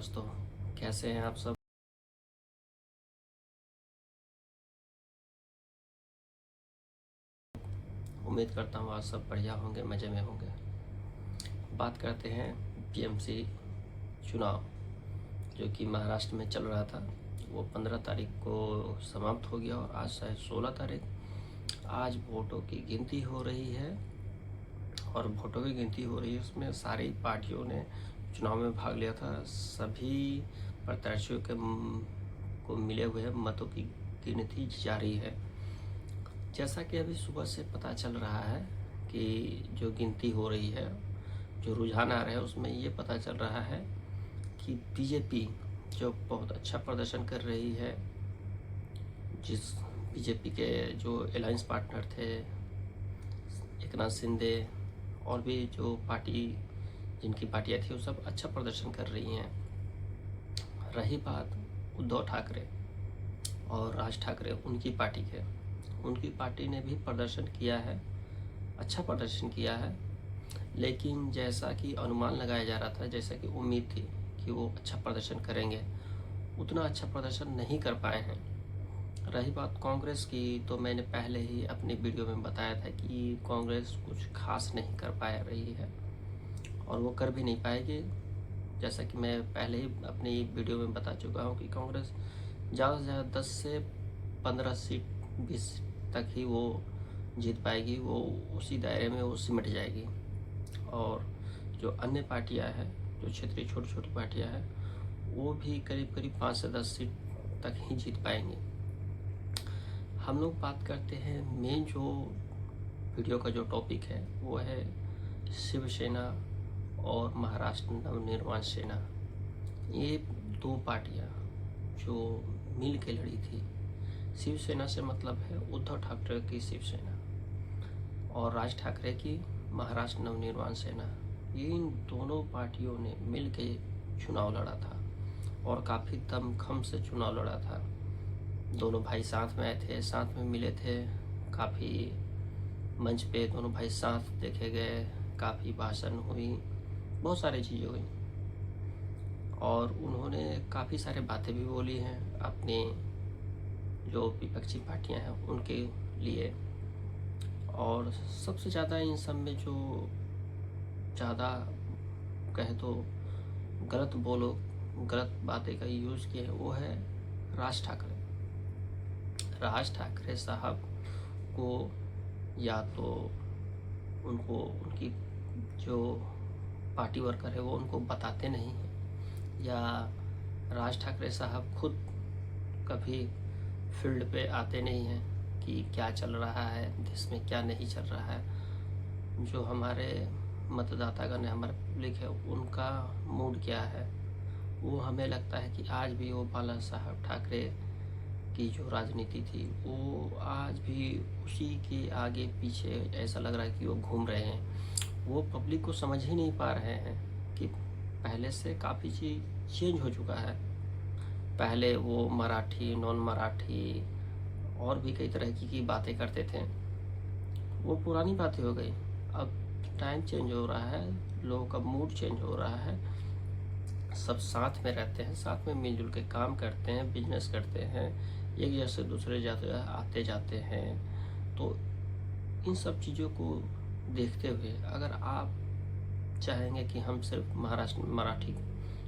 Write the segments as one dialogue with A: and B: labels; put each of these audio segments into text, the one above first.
A: दोस्तों, कैसे हैं आप सब। उम्मीद करता हूँ आज सब बढ़िया होंगे, मज़े में होंगे। बात करते हैं बीएमसी चुनाव जो कि महाराष्ट्र में चल रहा था। वो 15 तारीख को समाप्त हो गया और आज शायद 16 तारीख। आज वोटों की गिनती हो रही है और वोटों की गिनती हो रही है उसमें सारी पार्टियों ने चुनाव में भाग लिया था। सभी प्रत्याशियों के को मिले हुए मतों की गिनती जारी है। जैसा कि अभी सुबह से पता चल रहा है कि जो गिनती हो रही है, जो रुझान आ रहे हैं उसमें ये पता चल रहा है कि बीजेपी जो बहुत अच्छा प्रदर्शन कर रही है, जिस बीजेपी के जो अलायंस पार्टनर थे एकनाथ शिंदे और भी जो पार्टी जिनकी पार्टियाँ थी वो सब अच्छा प्रदर्शन कर रही हैं। रही बात उद्धव ठाकरे और राज ठाकरे उनकी पार्टी ने भी प्रदर्शन किया है, अच्छा प्रदर्शन किया है। लेकिन जैसा कि अनुमान लगाया जा रहा था, जैसा कि उम्मीद थी कि वो अच्छा प्रदर्शन करेंगे, उतना अच्छा प्रदर्शन नहीं कर पाए हैं। रही बात कांग्रेस की, तो मैंने पहले ही अपनी वीडियो में बताया था कि कांग्रेस कुछ खास नहीं कर पा रही है और वो कर भी नहीं पाएगी। जैसा कि मैं पहले ही अपनी वीडियो में बता चुका हूँ कि कांग्रेस ज़्यादा से ज़्यादा 10 से 15 सीट 20 तक ही वो जीत पाएगी। वो उसी दायरे में वो सिमट जाएगी और जो अन्य पार्टियां हैं, जो क्षेत्रीय छोटी छोटी पार्टियां हैं, वो भी करीब करीब 5 से 10 सीट तक ही जीत पाएंगे। हम लोग बात करते हैं मेन जो वीडियो का जो टॉपिक है वो है शिवसेना और महाराष्ट्र नवनिर्माण सेना। ये दो पार्टियां जो मिल के लड़ी थी। शिवसेना से मतलब है उद्धव ठाकरे की शिवसेना और राज ठाकरे की महाराष्ट्र नवनिर्माण सेना। इन दोनों पार्टियों ने मिल के चुनाव लड़ा था और काफ़ी दमखम से चुनाव लड़ा था। दोनों भाई साथ में आए थे, साथ में मिले थे, काफ़ी मंच पे दोनों भाई साथ देखे गए, काफ़ी भाषण हुई, बहुत सारी चीज़ें हुई और उन्होंने काफ़ी सारे बातें भी बोली हैं अपने जो विपक्षी पार्टियां हैं उनके लिए। और सबसे ज़्यादा इन सब में जो ज़्यादा कहे तो गलत बातें का यूज़ किया है वो है राज ठाकरे साहब को, या तो उनको उनकी जो पार्टी वर्कर है वो उनको बताते नहीं हैं, या राज ठाकरे साहब खुद कभी फील्ड पे आते नहीं हैं कि क्या चल रहा है देश में, क्या नहीं चल रहा है। जो हमारे मतदातागण है, हमारे पब्लिक है, उनका मूड क्या है, वो हमें लगता है कि आज भी वो बाला साहब ठाकरे की जो राजनीति थी वो आज भी उसी के आगे पीछे ऐसा लग रहा है कि वो घूम रहे हैं। वो पब्लिक को समझ ही नहीं पा रहे हैं कि पहले से काफ़ी चीज़ चेंज हो चुका है। पहले वो मराठी, नॉन मराठी और भी कई तरह की बातें करते थे, वो पुरानी बातें हो गई। अब टाइम चेंज हो रहा है, लोगों का मूड चेंज हो रहा है, सब साथ में रहते हैं, साथ में मिलजुल के काम करते हैं, बिजनेस करते हैं, एक जैसे दूसरे जाते आते जाते हैं। तो इन सब चीज़ों को देखते हुए अगर आप चाहेंगे कि हम सिर्फ महाराष्ट्र में मराठी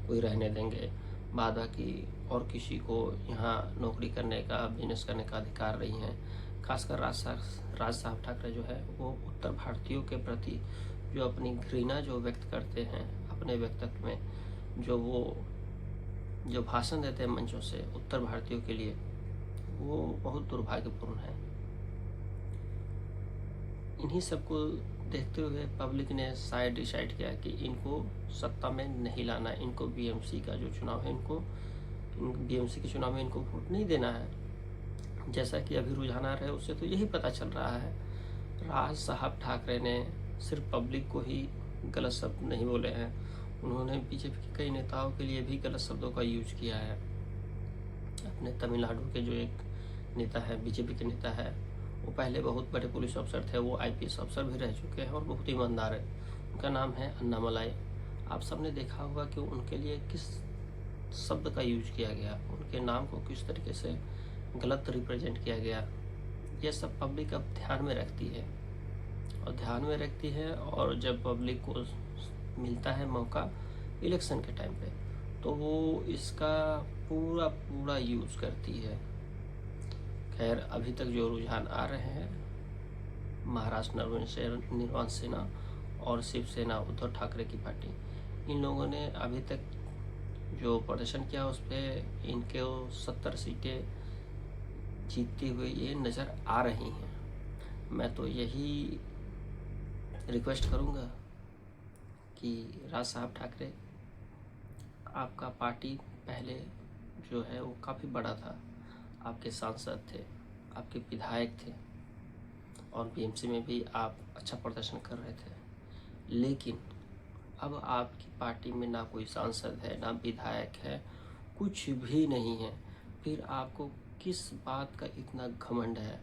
A: को ही रहने देंगे, बाद बाकी और किसी को यहाँ नौकरी करने का, बिजनेस करने का अधिकार नहीं है। खासकर राज साहब ठाकरे जो है वो उत्तर भारतीयों के प्रति जो अपनी घृणा जो व्यक्त करते हैं अपने व्यक्तित्व में, जो भाषण देते हैं मंचों से उत्तर भारतीयों के लिए, वो बहुत दुर्भाग्यपूर्ण है। इन्हीं सबको देखते हुए पब्लिक ने शायद डिसाइड किया कि इनको सत्ता में नहीं लाना, इनको बीएमसी का जो चुनाव है, बीएमसी के चुनाव में इनको वोट नहीं देना है। जैसा कि अभी रुझान आ रहा है उससे तो यही पता चल रहा है। राज साहब ठाकरे ने सिर्फ पब्लिक को ही गलत शब्द नहीं बोले हैं, उन्होंने बीजेपी के कई नेताओं के लिए भी गलत शब्दों का यूज किया है। अपने तमिलनाडु के जो एक नेता है, बीजेपी के नेता है, वो पहले बहुत बड़े पुलिस अफसर थे, वो आईपीएस अफसर भी रह चुके हैं और बहुत ईमानदार है। उनका नाम है अन्नामलाई। आप सबने देखा होगा कि उनके लिए किस शब्द का यूज किया गया, उनके नाम को किस तरीके से गलत रिप्रेजेंट किया गया, ये सब पब्लिक अब ध्यान में रखती है और जब पब्लिक को मिलता है मौका इलेक्शन के टाइम पे, तो वो इसका पूरा पूरा यूज़ करती है। खैर, अभी तक जो रुझान आ रहे हैं, महाराष्ट्र निर्वाण सेना और शिवसेना उद्धव ठाकरे की पार्टी, इन लोगों ने अभी तक जो प्रदर्शन किया उस पर इनके 70 सीटें जीतती हुई ये नज़र आ रही हैं। मैं तो यही रिक्वेस्ट करूँगा कि राज साहब ठाकरे, आपका पार्टी पहले जो है वो काफ़ी बड़ा था, आपके सांसद थे, आपके विधायक थे और बीएमसी में भी आप अच्छा प्रदर्शन कर रहे थे, लेकिन अब आपकी पार्टी में ना कोई सांसद है, ना विधायक है, कुछ भी नहीं है। फिर आपको किस बात का इतना घमंड है?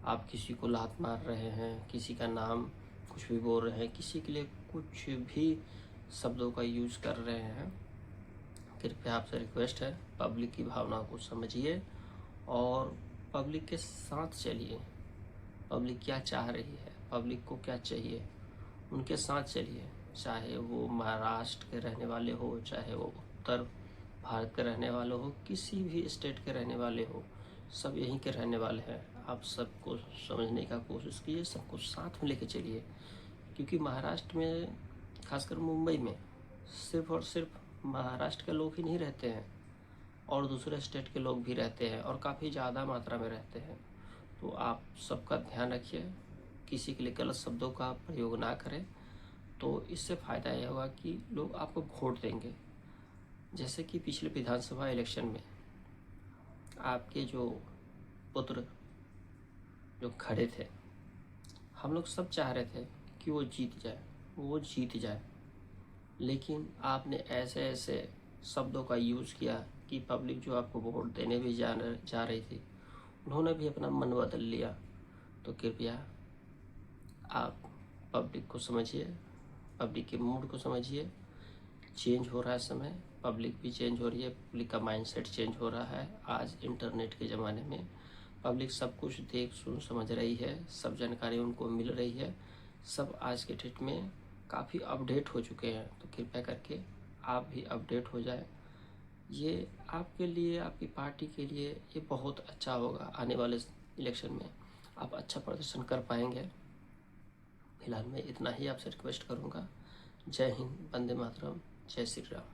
A: आप किसी को लात मार रहे हैं, किसी का नाम कुछ भी बोल रहे हैं, किसी के लिए कुछ भी शब्दों का यूज कर रहे हैं। कृपया आपसे रिक्वेस्ट है, पब्लिक की भावनाओं को समझिए और पब्लिक के साथ चलिए। पब्लिक क्या चाह रही है, पब्लिक को क्या चाहिए, उनके साथ चलिए। चाहे वो महाराष्ट्र के रहने वाले हो, चाहे वो उत्तर भारत के रहने वाले हो, किसी भी स्टेट के रहने वाले हो, सब यहीं के रहने वाले हैं। आप सबको समझने का कोशिश कीजिए, सबको साथ में लेके चलिए, क्योंकि महाराष्ट्र में, खासकर मुंबई में, सिर्फ और सिर्फ महाराष्ट्र के लोग ही नहीं रहते हैं और दूसरे स्टेट के लोग भी रहते हैं और काफ़ी ज़्यादा मात्रा में रहते हैं। तो आप सबका ध्यान रखिए, किसी के लिए गलत शब्दों का प्रयोग ना करें, तो इससे फ़ायदा यह होगा कि लोग आपको वोट देंगे। जैसे कि पिछले विधानसभा इलेक्शन में आपके जो पुत्र जो खड़े थे, हम लोग सब चाह रहे थे कि वो जीत जाए, लेकिन आपने ऐसे ऐसे शब्दों का यूज़ किया कि पब्लिक जो आपको वोट देने भी जा रही थी, उन्होंने भी अपना मन बदल लिया। तो कृपया आप पब्लिक को समझिए, पब्लिक के मूड को समझिए। चेंज हो रहा है समय, पब्लिक भी चेंज हो रही है, पब्लिक का माइंडसेट चेंज हो रहा है। आज इंटरनेट के ज़माने में पब्लिक सब कुछ देख सुन समझ रही है, सब जानकारी उनको मिल रही है, सब आज के डेट में काफ़ी अपडेट हो चुके हैं। तो कृपया करके आप भी अपडेट हो जाए। ये आपके लिए, आपकी पार्टी के लिए ये बहुत अच्छा होगा। आने वाले इलेक्शन में आप अच्छा प्रदर्शन कर पाएंगे। फिलहाल मैं इतना ही आपसे रिक्वेस्ट करूँगा। जय हिंद, वंदे मातरम, जय श्री राम।